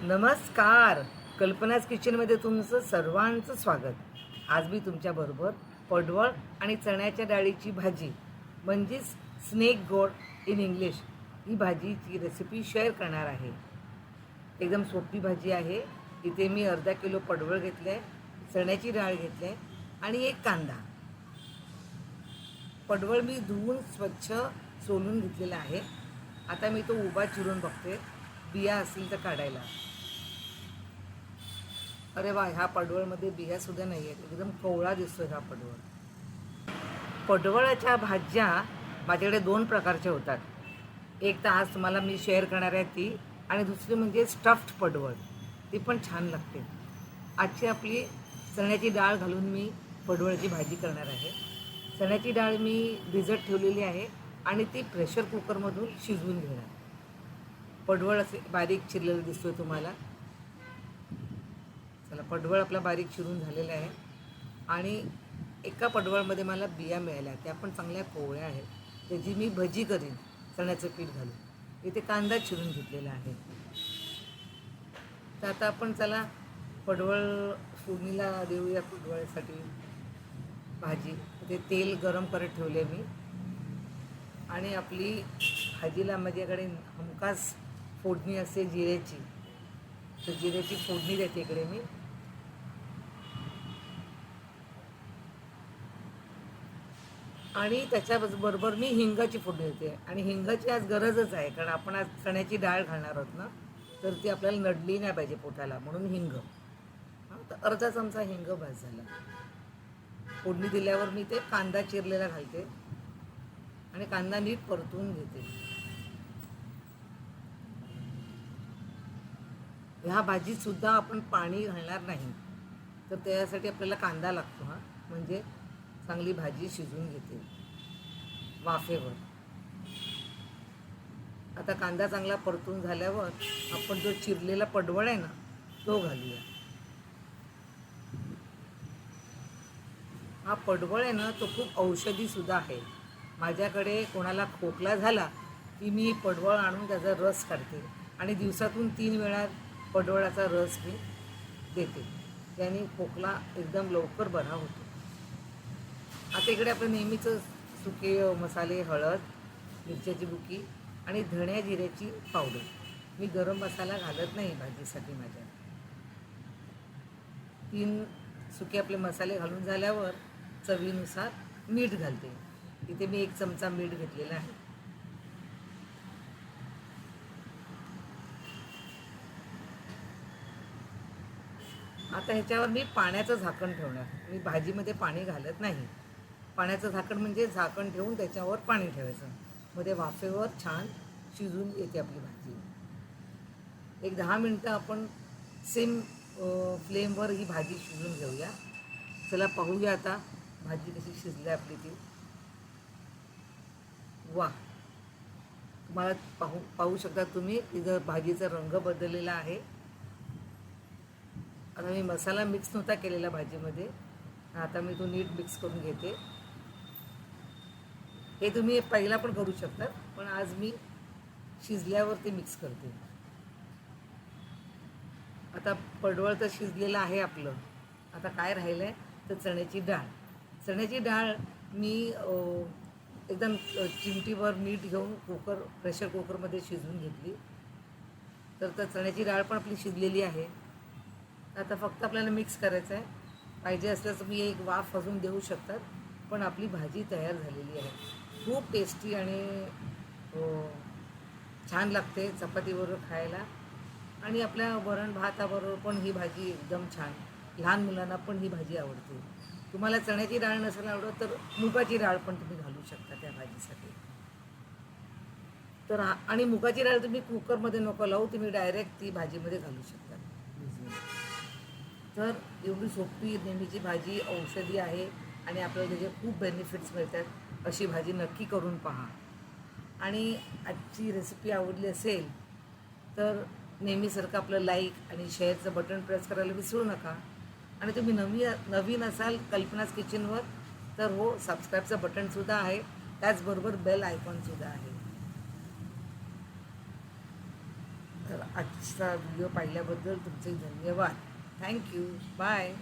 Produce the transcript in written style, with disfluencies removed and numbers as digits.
नमस्कार. कल्पनाज किचनमध्ये तुमचं सर्वांचं स्वागत. आज मी तुमच्याबरोबर पडवळ आणि चण्याच्या डाळीची भाजी म्हणजेच स्नेक गोड इन इंग्लिश ही भाजीची रेसिपी शेअर करणार आहे. एकदम सोपी भाजी आहे. इथे मी अर्धा किलो पडवळ घेतलं आहे, चण्याची डाळ घेतली आहे आणि एक कांदा. पडवळ मी धुवून स्वच्छ सोलून घेतलेला आहे. आता मी तो उभा चिरून बघते, बिया असतील तर काढायला. अरे वा, ह्या पडवळमध्ये बियासुद्धा नाही आहेत, एकदम कोवळा दिसतो हा पडवळ. पडवळाच्या भाज्या माझ्याकडे दोन प्रकारच्या होतात. एक तर आज तुम्हाला मी शेअर करणार आहे ती, आणि दुसरी म्हणजे स्टफ्ड पडवळ, ती पण छान लागते. आजची आपली चण्याची डाळ घालून मी पडवळाची भाजी करणार आहे. चण्याची डाळ मी भिजत ठेवलेली आहे आणि ती प्रेशर कुकरमधून शिजवून घेणार. पडवळ असे बारीक चिरलेलं दिसतोय तुम्हाला. चला, पडवळ आपला बारीक चिरून झालेला आहे आणि एका पडवळमध्ये मला बिया मिळाल्या, त्या पण चांगल्या कोवळ्या आहेत. त्याची मी भजी करीन चण्याचं पीठ घालून. इथे कांदा चिरून घेतलेला आहे. तर आता आपण चला पडवळ फोडणीला देऊया. पडवळासाठी भाजी, ते तेल गरम करत ठेवले मी आणि आपली भाजीला माझ्याकडे हमखास फोडणी असते जिऱ्याची, तर जिऱ्याची फोडणी देते इकडे मी. आणि त्याच्याबरोबर मी हिंगाची फोडणी देते. आणि हिंगाची आज गरजच आहे, कारण आपण आज चण्याची डाळ घालणार आहोत ना, तर ती आपल्याला नडली नाही पाहिजे पोटाला, म्हणून हिंग. तर अर्धा चमचा हिंग भाज झाला. फोडणी दिल्यावर मी ते कांदा चिरलेला घालते आणि कांदा नीट परतून घेते. ह्या भाजीतसुद्धा आपण पाणी घालणार नाही, तर त्यासाठी आपल्याला कांदा लागतो. म्हणजे चांगली भाजी शिजवून घेते वाफेवर. आता कांदा चांगला परतून झाल्यावर आपण जो चिरलेला पडवळ आहे ना, तो घालूया. हा पडवळ आहे ना, तो खूप औषधीसुद्धा आहे. माझ्याकडे कोणाला खोकला झाला की मी पडवळ आणून त्याचा रस काढते आणि दिवसातून 3 वेळा पडवळाचा रस मी देते. त्याने खोकला एकदम लवकर बरा होतो. आता इकडे आपलं नेहमीचं सुके मसाले, हळद, मिरच्याची बुकी आणि धण्या जिऱ्याची पावडर. मी गरम मसाला घालत नाही भाजीसाठी. माझ्या 3 सुके आपले मसाले घालून झाल्यावर चवीनुसार मीठ घालते. इथे मी 1 चमचा मीठ घेतलेला आहे. आता ह्याच्यावर मी पाण्याचं झाकण ठेवणार. मी भाजीमध्ये पाणी घालत नाही. पाण्याचं झाकण म्हणजे झाकण ठेवून त्याच्यावर पाणी ठेवायचं, मध्ये वाफेवर छान शिजून येते आपली भाजी. 10 मिनटं आपण सेम फ्लेमवर ही भाजी शिजवून घेऊया. चला पाहूया आता भाजी कशी शिजली आपली ती. वा, तुम्हाला पाहू शकता तुम्ही, तिथं भाजीचा रंग बदललेला आहे. आता मी मसाला मिक्स नव्हता केलेला भाजीमध्ये, आता मी तो नीट मिक्स करून घेते. हे तुम्ही पहिला पण करू शकता, पण आज मी शिजल्यावर ते मिक्स करते. आता पडवळ तर शिजलेलं आहे आपलं. आता काय राहिलं आहे तर चण्याची डाळ. चण्याची डाळ मी एकदम चिमटीवर मीठ घेऊन प्रेशर कुकरमध्ये शिजवून घेतली. तर चण्याची डाळ पण आपली शिजलेली आहे. आता फक्त आपल्याला मिक्स करायचं आहे. पाहिजे असल्यास तुम्ही एक वाफ अजून देऊ शकतात, पण आपली भाजी तयार झालेली आहे. खूप टेस्टी आणि छान लागते चपातीबरोबर खायला, आणि आपल्या वरण भाताबरोबर पण ही भाजी एकदम छान. लहान मुलांना पण ही भाजी आवडते. तुम्हाला चण्याची डाळ नसेल आवडत तर मुगाची डाळ पण तुम्ही घालू शकता त्या भाजीसाठी. तर आणि मुगाची डाळ तुम्ही कुकरमध्ये नको लावू, तुम्ही डायरेक्ट ती भाजीमध्ये घालू शकता भिजवून. तर एवढी सोपी नेहमीची भाजी औषधी आहे आणि आपल्याला त्याचे खूप बेनिफिट्स मिळतात. अशी भाजी नक्की करून पहा. आणि आजची रेसिपी आवडली असेल तर नेहमीसारखं आपलं लाईक आणि शेअरचं बटन प्रेस करायला विसरू नका. आणि तुम्ही नवीन असाल कल्पनाज किचनवर तर हो, सबस्क्राईबचं बटनसुद्धा आहे, त्याचबरोबर बेल आयकॉनसुद्धा आहे. तर आजचा व्हिडिओ पाहिल्याबद्दल तुमचे धन्यवाद. थँक्यू. बाय.